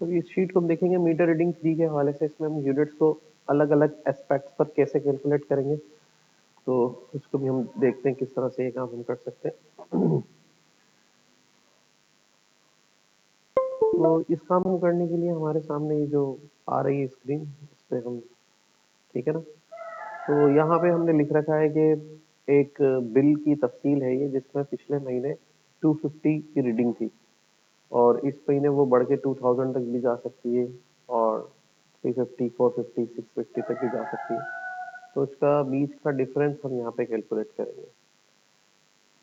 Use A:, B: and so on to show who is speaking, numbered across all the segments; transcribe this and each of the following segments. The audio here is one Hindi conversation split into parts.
A: तो इस शीट को हम देखेंगे मीटर रीडिंग 3 के हवाले से। इसमें हम यूनिट्स को अलग अलग एस्पेक्ट्स पर कैसे कैलकुलेट करेंगे, तो उसको भी हम देखते हैं किस तरह से ये काम हम कर सकते हैं। तो इस काम को करने के लिए हमारे सामने ये जो आ रही है स्क्रीन, इस पे हम, ठीक है ना। तो यहाँ पे हमने लिख रखा है कि एक बिल की तफसील है ये, जिसमें पिछले महीने 250 की रीडिंग थी और इस महीने वो बढ़ के 2000 तक भी जा सकती है और 350, 450, 650 तक भी जा सकती है। तो इसका बीच का डिफरेंस हम यहाँ पे कैलकुलेट करेंगे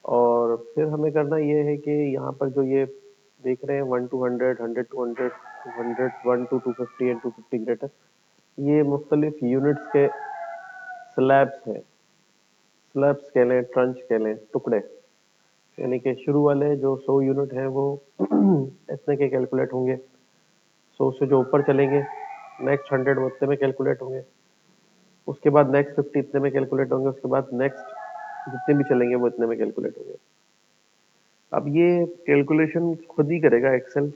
A: और फिर हमें करना ये है कि यहाँ पर जो ये देख रहे हैं 1 to 100, 100 to 100, 200, 1 to 250 and 250 greater, ये मुख्तलिफ यूनिट्स के स्लैब्स हैं। स्लैब्स कह लें, ट्रंच कह लें, टुकड़े, यानी कि शुरू वाले जो 100 यूनिट हैं वो इतने के कैलकुलेट होंगे। 100 से जो ऊपर चलेंगे नेक्स्ट 100 उतने में कैलकुलेट होंगे, उसके बाद नेक्स्ट 50 इतने में कैलकुलेट होंगे, उसके बाद नेक्स्ट जितने भी चलेंगे वो इतने में कैलकुलेट होंगे। अब ये कैलकुलेशन खुद ही करेगा एक्सेल,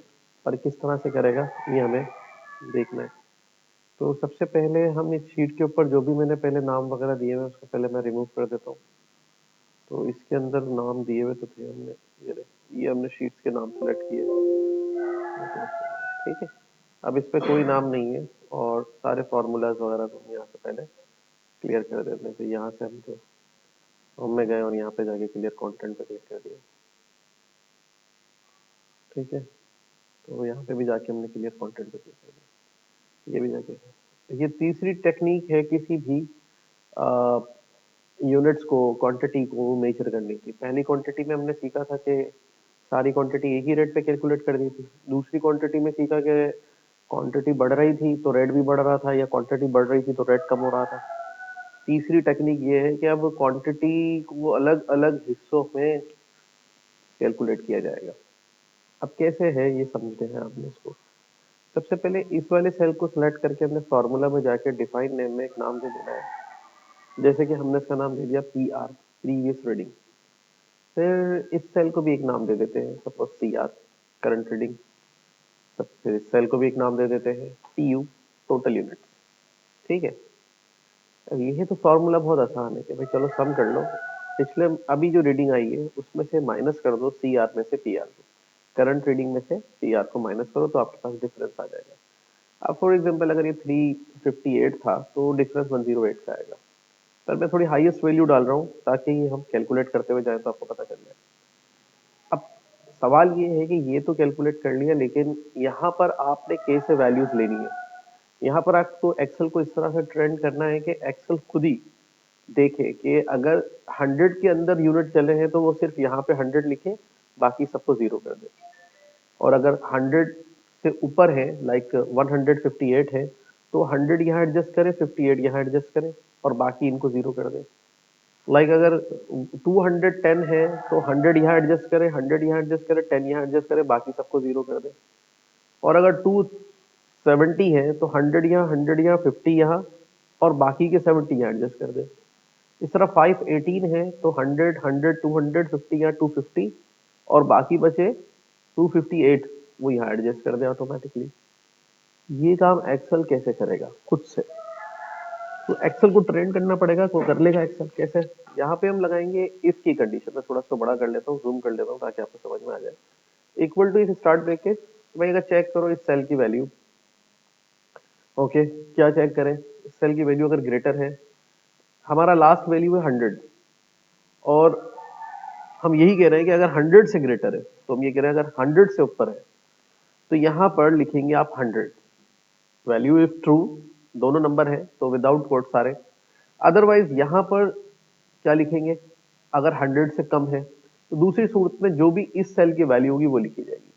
A: पर किस तरह से करेगा ये हमें देखना है। तो सबसे पहले हम इस शीट के ऊपर जो भी मैंने पहले नाम वगैरह दिए हुए उसको पहले मैं रिमूव कर देता हूँ। तो इसके अंदर नाम दिए हुए तो थे हमने, ये हमने शीट्स के नाम सेलेक्ट किए, ठीक है। अब इस पे कोई नाम नहीं है और सारे फार्मूलाज वगैरह को हम यहाँ से पहले क्लियर कर देते हैं। तो यहाँ से हम जो होम में गए और यहाँ पे जाके क्लियर कंटेंट पे क्लिक कर दिया, ठीक है। तो यहाँ पे भी जाके हमने क्लियर कंटेंट पे क्लिक कर दिया, ये भी जाके। ये तीसरी टेक्निक है किसी भी यूनिट्स को, क्वांटिटी को मेजर करने की। पहली क्वांटिटी में हमने सीखा था कि सारी क्वांटिटी एक ही रेट पे कैलकुलेट कर दी थी। दूसरी क्वांटिटी में सीखा कि क्वांटिटी बढ़ रही थी तो रेट भी बढ़ रहा था, या क्वांटिटी बढ़ रही थी तो रेट कम हो रहा था। तीसरी टेक्निक ये है कि अब क्वांटिटी को अलग अलग हिस्सों में कैलकुलेट किया जाएगा। अब कैसे है ये समझते हैं आपने इसको। सबसे पहले इस वाले सेल को सिलेक्ट करके हमने फॉर्मूला में जाके डिफाइन नेम में एक नाम दे देना है। जैसे कि हमने इसका नाम दे दिया पी आर, प्रीवियस रीडिंग। फिर इस सेल को भी एक नाम दे देते हैं, suppose C R, current reading. फिर इस सेल को भी एक नाम दे देते हैं टी यू, टोटल यूनिट, ठीक है। अब ये तो फॉर्मूला बहुत आसान है कि भाई चलो सम कर लो, पिछले अभी जो रीडिंग आई है उसमें से माइनस कर दो सी आर में से पी आर को, करंट रीडिंग में से पी आर को माइनस करो तो आपके पास डिफरेंस आ जाएगा। अब फॉर एग्जांपल अगर ये 358 था तो डिफरेंस 108 का आएगा। पर मैं थोड़ी हाईएस्ट वैल्यू डाल रहा हूँ ताकि ये हम कैलकुलेट करते हुए जाए तो आपको पता चल जाए। अब सवाल ये है कि ये तो कैलकुलेट कर लिया, लेकिन यहाँ पर आपने कैसे वैल्यूज लेनी है। यहाँ पर आपको एक्सेल को इस तरह से ट्रेंड करना है कि एक्सेल खुद ही देखे कि अगर 100 के अंदर यूनिट चले हैं तो वो सिर्फ यहाँ पे 100 लिखे, बाकी सबको जीरो कर दे। और अगर 100 से ऊपर है, लाइक 158 है, तो 100 यहाँ एडजस्ट करे, 58 यहाँ एडजस्ट करे और बाकी इनको जीरो कर दे। लाइक अगर 210 है तो 100 यहाँ एडजस्ट करे, 100 यहाँ एडजस्ट करे, 10 यहाँ एडजस्ट करे, बाकी सबको जीरो कर दे। और अगर 270 है तो 100 यहाँ, 100 यहाँ, 50 यहाँ और बाकी के 70 यहाँ एडजस्ट कर दे। इस तरह 518 है तो 100, 100, 200, 50 यहाँ, 250 और बाकी बचे 258, वो यहाँ एडजस्ट कर दे ऑटोमेटिकली। ये काम एक्सेल कैसे करेगा खुद से, तो एक्सेल को ट्रेन करना पड़ेगा। तो कर लेगा एक्सेल कैसे, यहाँ पे हम लगाएंगे इफ की कंडीशन। मैं थोड़ा सा बड़ा कर लेता हूँ, जूम कर लेता हूँ ताकि आपको समझ में आ जाए। Equal to if start bracket, भाई अगर चेक करो इस सेल की वैल्यू, ओके, क्या चेक करें, इस सेल की वैल्यू अगर ग्रेटर है, हमारा लास्ट वैल्यू है 100 और हम यही कह रहे हैं कि अगर 100 से ग्रेटर है, तो हम ये कह रहे हैं अगर 100 से ऊपर है तो यहाँ पर लिखेंगे आप 100, वैल्यू इफ ट्रू, दोनों नंबर है तो विदाउट कोट सारे। अदरवाइज यहाँ पर क्या लिखेंगे, अगर 100 से कम है तो दूसरी सूरत में जो भी इस सेल की वैल्यू होगी वो लिखी जाएगी।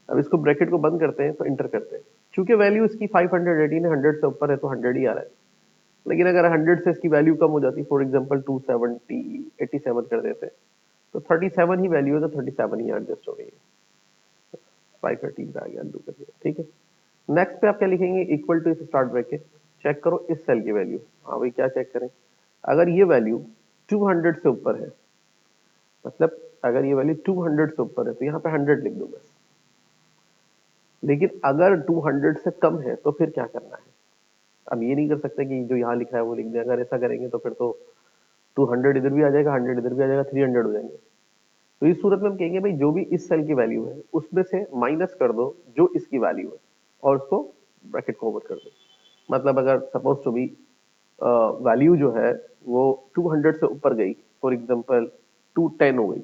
A: अब इसको ब्रैकेट को बंद करते हैं तो इंटर करते हैं, चूंकि वैल्यू इसकी 518 है, 100 से ऊपर है तो 100 ही आ रहा है। लेकिन अगर 100 से इसकी वैल्यू कम हो जाती, फॉर एग्जांपल 270, 87 कर देते, तो 37 ही वैल्यू है तो 37 ही एडजस्ट हो गई है, 513 पे आ गया, अनडू कर दिया, ठीक है। नेक्स्ट पे आप क्या लिखेंगे, इक्वल टू इस स्टार्ट ब्रैकेट, चेक करो इस सेल की वैल्यू। हाँ भाई क्या चेक करें, अगर ये वैल्यू 200 से ऊपर है, मतलब अगर ये वैल्यू 200 से ऊपर है तो यहाँ पे 100 लिख दो बस। लेकिन अगर 200 से कम है तो फिर क्या करना है? अब ये नहीं कर सकते कि जो यहाँ लिखा है वो लिख दें। अगर ऐसा करेंगे तो फिर तो 200 इधर भी आ जाएगा, 100 इधर भी आ जाएगा, 300 हो जाएंगे। तो इस सूरत में हम कहेंगे भाई जो भी इस सेल की वैल्यू है उसमें से माइनस कर दो जो इसकी वैल्यू है और उसको ब्रैकेट को ओवर कर दो। मतलब अगर सपोज टू बी वैल्यू जो है वो 200 से ऊपर गई, फॉर एग्जांपल 210 हो गई,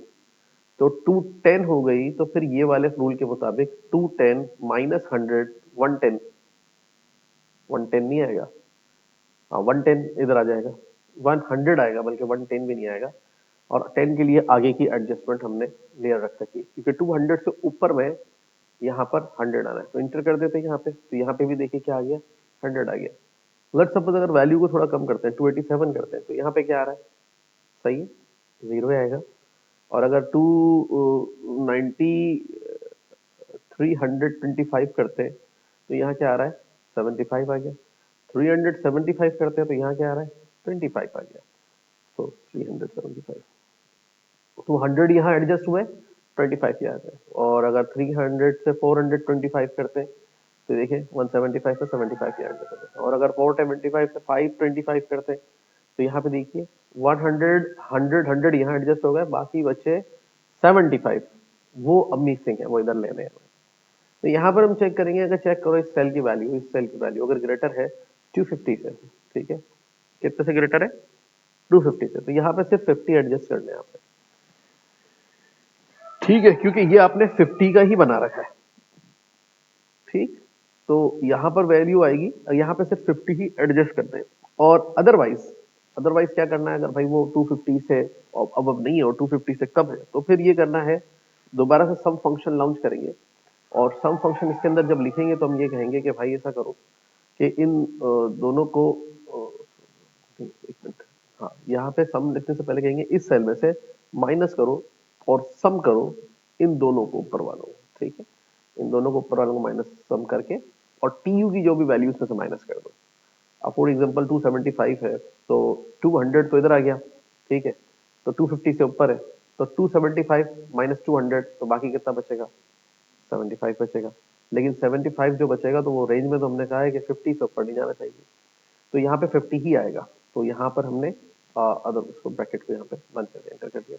A: तो 210 हो गई तो फिर ये वाले रूल के मुताबिक 210 माइनस 100 110, 110 नहीं आएगा, हाँ 110 इधर आ जाएगा, 100 आएगा, बल्कि 110 भी नहीं आएगा। और 10 के लिए आगे की एडजस्टमेंट हमने लेयर रख सकी क्योंकि 200 से ऊपर में यहाँ पर 100 आना है, तो इंटर कर देते हैं यहाँ पे। तो यहाँ पे भी देखिए क्या आ गया, 100 आ गया। लेट्स सपोज अगर वैल्यू को थोड़ा कम करते हैं, 287 करते हैं, तो यहाँ पे क्या आ रहा है, सही है, जीरो आएगा। और अगर 325 करते हैं तो यहाँ क्या आ रहा है, 75 आ गया। 375 करते हैं तो यहाँ क्या आ रहा है, 25 आ गया। तो 375 तो 100 यहाँ एडजस्ट हुए, 25 यहाँ है। और अगर 300 से 425 करते हैं तो देखिए 175 से 75 यहाँ एडजस्ट होता है। और अगर 475 से 525 करते हैं तो यहाँ पे देखिए 100 100 100 यहाँ एडजस्ट हो गए, बाकी बचे 75, वो अब मिसिंग है, वो इधर लेने हैं। तो यहाँ पर हम चेक करेंगे, अगर चेक करो इस सेल की वैल्यू, इस सेल की वैल्यू अगर ग्रेटर है 250 से, ठीक है, कितने से ग्रेटर है, 250 से, तो यहाँ पे सिर्फ 50 एडजस्ट करने हैं आपने, ठीक है, क्योंकि ये आपने 50 का ही बना रखा है, ठीक। तो यहाँ पर वैल्यू आएगी, यहाँ पे सिर्फ 50 ही एडजस्ट करते हैं। और अदरवाइज अदरवाइज क्या करना है, अगर भाई वो 250 से अब नहीं है और 250 से कम है, तो फिर ये करना है, दोबारा से सम फंक्शन लॉन्च करेंगे। और सम फंक्शन इसके अंदर जब लिखेंगे तो हम ये कहेंगे कि भाई ऐसा करो कि इन दोनों को एक मिनट, हाँ यहाँ पे सम लिखने से पहले कहेंगे इस सेल में से माइनस करो और सम करो इन दोनों को ऊपर वालों को, ठीक है, इन दोनों को ऊपर वालों को माइनस सम करके और टीयू की जो भी वैल्यू उसमें से माइनस कर दो। अब फॉर एग्जांपल 275 है तो 200 तो इधर आ गया, ठीक है, तो 250 से ऊपर है तो 275 माइनस 200, तो बाकी कितना बचेगा, 75 बचेगा। लेकिन 75 जो बचेगा तो वो रेंज में तो हमने कहा है कि 50 से ऊपर नहीं जाना चाहिए, तो यहाँ पे 50 ही आएगा। तो यहाँ पर हमने अदर उसको ब्रैकेट को यहाँ पे बंद कर दिया, एंटर कर दिया।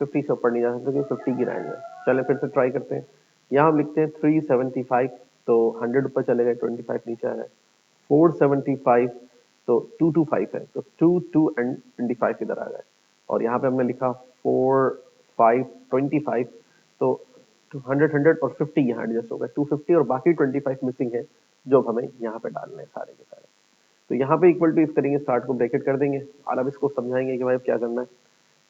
A: 50 से ऊपर नहीं जा सकते क्योंकि 50 की रेंज है। चले फिर से ट्राई करते हैं। यहाँ हम लिखते हैं 375, तो 100 ऊपर चले गए, 25 नीचे आ गए। 475 तो 225 है, तो 2 एंड 25 इधर आ गए। और यहाँ पे हमने लिखा 4 5 25, तो 100 और 50 यहाँ एडजस्ट हो गए, 250 और बाकी 25 मिसिंग है जो हमें यहाँ पे डालने हैं सारे के सारे। तो यहाँ पे इक्वल टू इफ करेंगे, स्टार्ट को ब्रैकेट कर देंगे और अब इसको समझाएंगे कि भाई अब क्या करना है।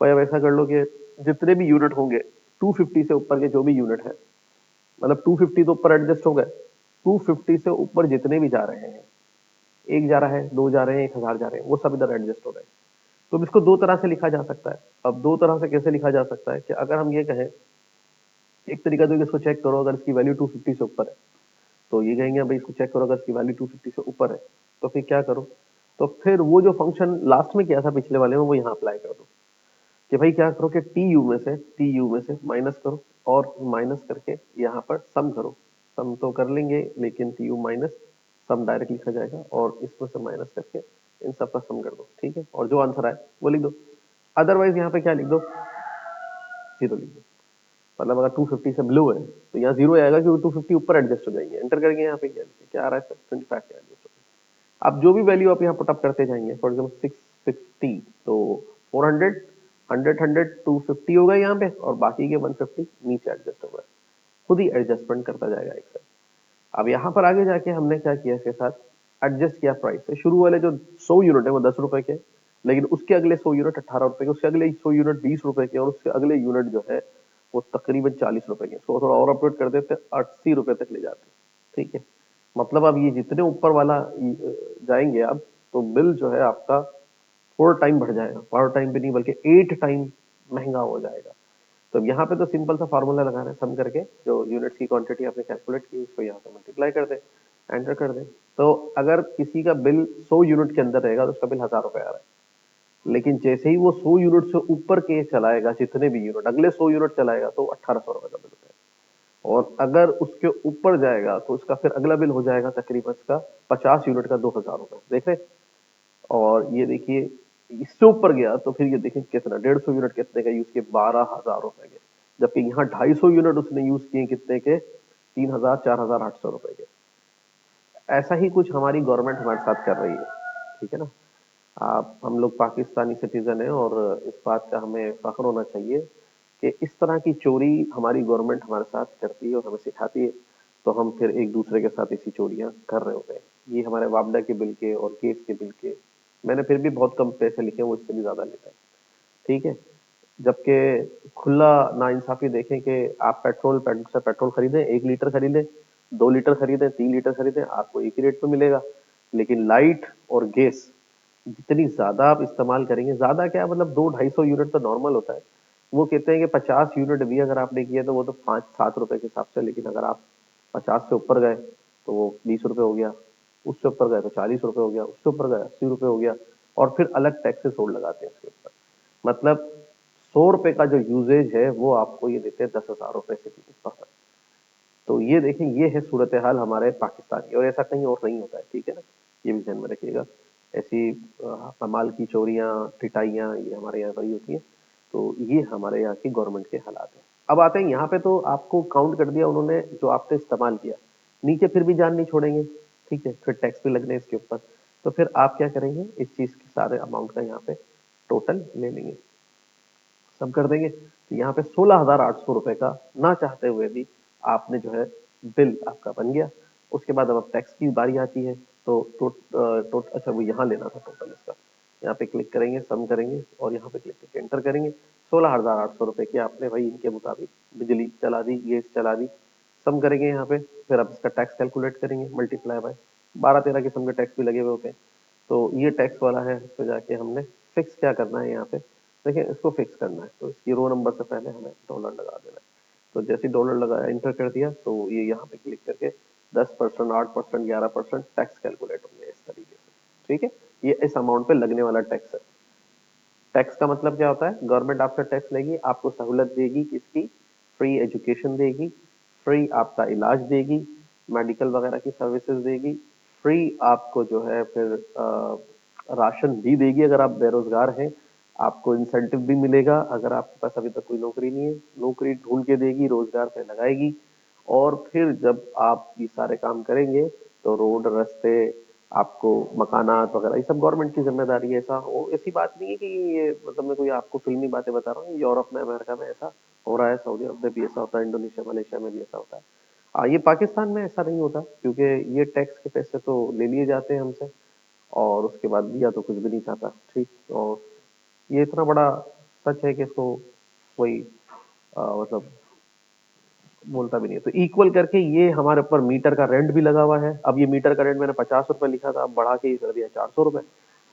A: भाई अब ऐसा कर लो कि जितने भी यूनिट होंगे 250 से ऊपर के जो भी यूनिट है, मतलब 250 तो ऊपर एडजस्ट हो गए, 250 से ऊपर जितने भी जा रहे हैं, एक जा रहा है, दो जा रहे हैं, 1000 जा रहे हैं, वो सब इधर एडजस्ट हो रहे हैं। तो अब इसको दो तरह से लिखा जा सकता है। अब दो तरह से कैसे लिखा जा सकता है कि अगर हम ये कहें, एक तरीका तो इसको चेक करो, अगर इसकी वैल्यू 250 से ऊपर है तो ये कहेंगे भाई इसको चेक करो, अगर इसकी वैल्यू 250 से ऊपर है तो फिर क्या करो, तो फिर वो जो फंक्शन लास्ट में किया था पिछले वाले में वो यहाँ अप्लाई कर दो कि भाई क्या करो कि टी यू में से माइनस करो और माइनस करके यहाँ पर सम करो। सम तो कर लेंगे लेकिन T U minus sum direct लिखा जाएगा और इसमें से माइनस करके इन सब का सम कर दो, ठीक है, और जो आंसर आए वो लिख दो। अदरवाइज यहाँ पे क्या लिख दो, जीरो लिख दो। मतलब अगर 250 से ब्लू है तो यहाँ जीरो आएगा क्योंकि 250 ऊपर एडजस्ट हो जाएंगे। एंटर करेंगे यहाँ पे क्या आ रहा है, 25 से एडजस्ट हो गया। अब जो भी वैल्यू आप यहाँ पुटअप करते जाएंगे, फॉर एग्जाम्पल 650 तो 400 100 100 250 होगा यहाँ पे और बाकी के 150 नीचे एडजस्ट होगा, खुद ही एडजस्टमेंट करता जाएगा एक्सेल। अब यहाँ पर आगे जाके हमने क्या किया, इसके साथ एडजस्ट किया प्राइस से। शुरू वाले जो 100 यूनिट है वो 10 रुपए के, लेकिन उसके अगले 100 यूनिट 18 रुपए के, उसके अगले 100 यूनिट 20 रुपए के और उसके अगले यूनिट जो है वो तकरीबन 40 रुपए के। इसको थोड़ा और अपडेट कर देते 80 रुपए तक ले जाते, ठीक है। मतलब अब ये जितने ऊपर वाला जाएंगे आप, तो बिल जो है आपका 4 टाइम बढ़ जाएगा, 4 टाइम भी नहीं बल्कि 8 टाइम महंगा हो जाएगा। तो अब यहाँ पे तो सिंपल सा फार्मूला लगाना है, सम करके जो यूनिट्स की क्वांटिटी आपने कैलकुलेट की उसको यहाँ पे मल्टीप्लाई कर दे, एंटर कर दे। तो अगर किसी का बिल 100 यूनिट के अंदर रहेगा तो उसका बिल 1000 रुपए आ रहा है, लेकिन जैसे ही वो 100 यूनिट से ऊपर के चलाएगा, जितने भी यूनिट अगले 100 यूनिट चलाएगा तो 1800 रुपए का बिल है। और अगर उसके ऊपर जाएगा तो उसका फिर अगला बिल हो जाएगा तकरीबन का 50 यूनिट का 2,000 रुपये, देख रहे हैं। और ये देखिए इससे ऊपर गया तो फिर ये देखिए कितना 150 यूनिट कितने का यूज किए, 12,000 रुपए के। जबकि यहाँ 250 यूनिट उसने यूज किए कितने के, 3,000 4,800 रुपए के। ऐसा ही कुछ हमारी गवर्नमेंट हमारे साथ कर रही है, ठीक है ना। आप हम लोग पाकिस्तानी सिटीजन हैं और इस बात का हमें फख्र होना चाहिए कि इस तरह की चोरी हमारी गवर्नमेंट हमारे साथ करती है और हमें सिखाती है। तो हम फिर एक दूसरे के साथ ऐसी चोरियां कर रहे होते हैं। ये हमारे वापडा के बिल के और केस के बिल के मैंने फिर भी बहुत कम पैसे लिखे, वो इससे भी ज्यादा लेता है, ठीक है। जबकि खुला नाइंसाफी देखें कि आप पेट्रोल पंप से पेट्रोल खरीदें, 1 लीटर खरीदें, 2 लीटर खरीदें, 3 लीटर खरीदें, आपको एक ही रेट पे मिलेगा। लेकिन लाइट और गैस जितनी ज्यादा आप इस्तेमाल करेंगे, ज्यादा क्या मतलब 200-250 यूनिट तो नॉर्मल होता है। वो कहते हैं कि 50 यूनिट भी अगर आपने किया तो वो तो 5-7 रुपए के हिसाब से, लेकिन अगर आप 50 से ऊपर गए तो वो 20 रुपए हो गया, उससे ऊपर गए तो 40 रुपए हो गया, उससे ऊपर गए 80 रुपए हो गया। और फिर अलग टैक्सेस और लगाते हैं इसके ऊपर। मतलब 100 रुपए का जो यूजेज है वो आपको ये देते हैं 10,000 रुपए से भी ऊपर। तो ये देखें, ये है सूरत हाल हमारे पाकिस्तान की, और ऐसा कहीं और नहीं होता है, ठीक है ना। ये भी ध्यान में रखिएगा। ऐसी कमाल की चोरियां पिटाइयां ये हमारे यहाँ बड़ी होती हैं। तो ये हमारे यहाँ की गवर्नमेंट के हालात है। अब आते हैं यहाँ पे, तो आपको काउंट कर दिया उन्होंने जो आपने इस्तेमाल किया, नीचे फिर भी जान नहीं छोड़ेंगे, ठीक है, फिर टैक्स भी लगने इसके ऊपर। तो फिर आप क्या करेंगे, इस चीज के सारे अमाउंट का यहाँ पे टोटल ले लेंगे, सब कर देंगे। तो यहाँ पे 16,800 रुपए का ना चाहते हुए भी आपने जो है बिल आपका बन गया। उसके बाद अब टैक्स की बारी आती है। तो अच्छा वो यहाँ लेना था टोटल इसका। यहाँ पे क्लिक करेंगे, सम करेंगे और यहाँ पे क्लिक करके एंटर करेंगे। 16,800 रुपए की आपने भाई इनके मुताबिक बिजली चला दी, गैस चला दी। सम करेंगे यहाँ पे, फिर आप इसका टैक्स कैलकुलेट करेंगे, मल्टीप्लाई बाय 12-13 किस्म के टैक्स भी लगे हुए होते हैं। तो ये टैक्स वाला है, इस पे जाके हमने फिक्स क्या करना है यहाँ पे, देखिए इसको फिक्स करना है। तो इसकी रो नंबर से पहले हमें डॉलर लगा देना है। तो जैसे डॉलर लगाया, इंटर कर दिया, तो ये यहाँ पे क्लिक करके 10%, 8%, 11% टैक्स कैलकुलेट होंगे इस तरीके से, ठीक है। ये इस अमाउंट पे लगने वाला टैक्स है। टैक्स का मतलब क्या होता है, गवर्नमेंट आपसे टैक्स लेगी, आपको सहूलत देगी, किसकी, फ्री एजुकेशन देगी, फ्री आपका इलाज देगी, मेडिकल वगैरह की सर्विसेज देगी, फ्री आपको जो है फिर राशन भी देगी अगर आप बेरोजगार हैं। आपको इंसेंटिव भी मिलेगा अगर आपके पास अभी तक कोई नौकरी नहीं है, नौकरी ढूंढ के देगी, रोजगार पे लगाएगी। और फिर जब आप ये सारे काम करेंगे तो रोड रास्ते, आपको मकानात वगैरह, ये सब गवर्नमेंट की जिम्मेदारी है। ऐसा ऐसी बात नहीं है कि ये मतलब मैं कोई आपको फिल्मी बातें बता रहा हूँ, यूरोप में अमेरिका में ऐसा हो रहा है, सऊदी अरब में भी ऐसा होता है, इंडोनेशिया मलेशिया में भी ऐसा होता है। ये पाकिस्तान में ऐसा नहीं होता, क्योंकि ये टैक्स के पैसे तो ले लिए जाते हैं हमसे और उसके बाद दिया तो कुछ भी नहीं चाहता, ठीक। और ये इतना बड़ा सच है कि इसको कोई मतलब बोलता भी नहीं है। तो इक्वल करके ये हमारे ऊपर मीटर का रेंट भी लगा हुआ है। अब ये मीटर का रेंट मैंने 50 रुपए लिखा था, अब बढ़ा के ये कर दिया 400 रुपए।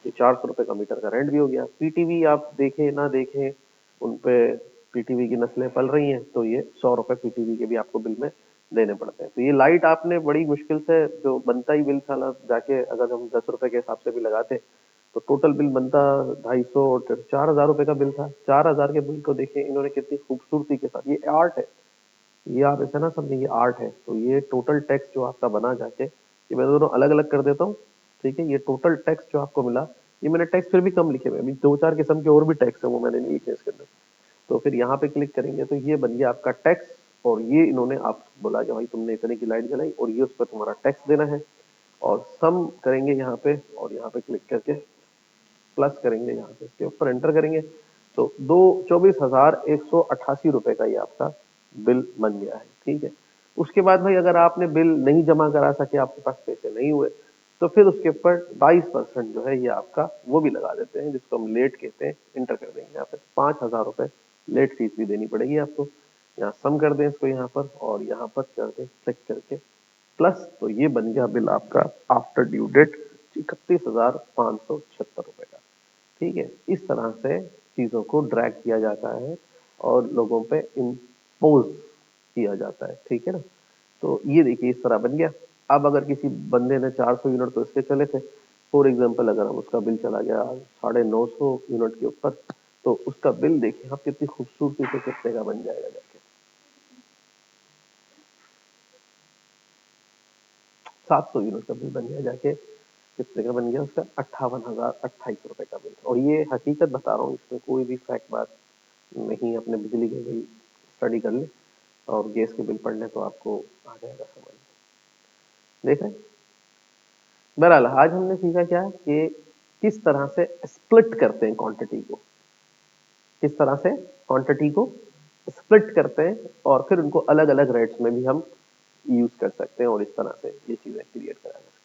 A: ये 400 रुपए का मीटर का रेंट भी हो गया। पीटीवी आप देखें ना देखें, उन पे पीटीवी की नस्लें पल रही हैं, तो ये 100 रुपए पीटीवी के भी आपको बिल में देने पड़ते हैं। तो ये लाइट आपने बड़ी मुश्किल से जो बनता ही बिल साला जाके अगर हम 10 रुपए के हिसाब से भी लगाते तो टोटल बिल बनता 250 और 4,000 रुपए का बिल था। 4,000 के बिल को देखें इन्होंने कितनी खूबसूरती के साथ, ये आर्ट है, ये आप ऐसा ना समझिए, ये आर्ट है। तो ये टोटल टैक्स जो आपका बना जाके, ये मैं दोनों अलग अलग कर देता हूँ, ठीक है। ये टोटल टैक्स जो आपको मिला, ये मैंने टैक्स फिर भी कम लिखे हुए, अभी 2-4 किस्म के और भी टैक्स है, वो मैंने नहीं लिखे इसके अंदर। तो फिर यहाँ पे क्लिक करेंगे तो ये बन गया आपका टैक्स। और ये इन्होंने आप बोला कि भाई तुमने इतने की लाइट जलाई और ये उस पर तुम्हारा टैक्स देना है। और सम करेंगे यहाँ पे और यहाँ पे क्लिक करके प्लस करेंगे, यहाँ पे इसके ऊपर एंटर करेंगे। तो 24,188 रुपए का ये आपका बिल बन गया है, ठीक है। उसके बाद भाई अगर आपने बिल नहीं जमा करा सके, आपके पास पैसे नहीं हुए, तो फिर उसके ऊपर 22% जो है ये आपका वो भी लगा देते हैं, जिसको हम लेट कहते हैं। इंटर कर देंगे यहाँ पे 5,000 रुपए लेट फीस भी देनी पड़ेगी आपको। यहाँ सम कर दें इसको यहाँ पर और यहाँ पर कर दें क्लिक करके प्लस। तो ये बन गया बिल आपका आफ्टर ड्यू डेट 31,576 रुपए का, ठीक है। इस तरह से चीजों को ड्रैग किया जाता है और लोगों पे इम्पोज किया जाता है, ठीक है ना। तो ये देखिए इस तरह बन गया। अब अगर किसी बंदे ने 400 यूनिट तो इसके चले थे, फॉर एग्जाम्पल अगर हम उसका बिल चला गया 950 यूनिट के ऊपर, तो उसका बिल देखिए आप कितनी खूबसूरती से कितने का बन जाएगा जाके। 700 यूनिट का बिल बन गया जाके, कितने का बन गया उसका, 58,028 रुपए का बिल। और ये हकीकत बता रहा हूँ, इसमें कोई भी फैक्ट बात नहीं। अपने बिजली के बिल स्टडी कर ले और गैस के बिल पढ़ ले तो आपको आ जाएगा समझ। देख रहे हैं? बहरहाल आज हमने सीखा क्या कि किस तरह से स्प्लिट करते हैं क्वांटिटी को, किस तरह से क्वांटिटी को स्प्लिट करते हैं और फिर उनको अलग अलग रेट्स में भी हम यूज कर सकते हैं और इस तरह से ये चीजें क्रिएट करा सकते हैं।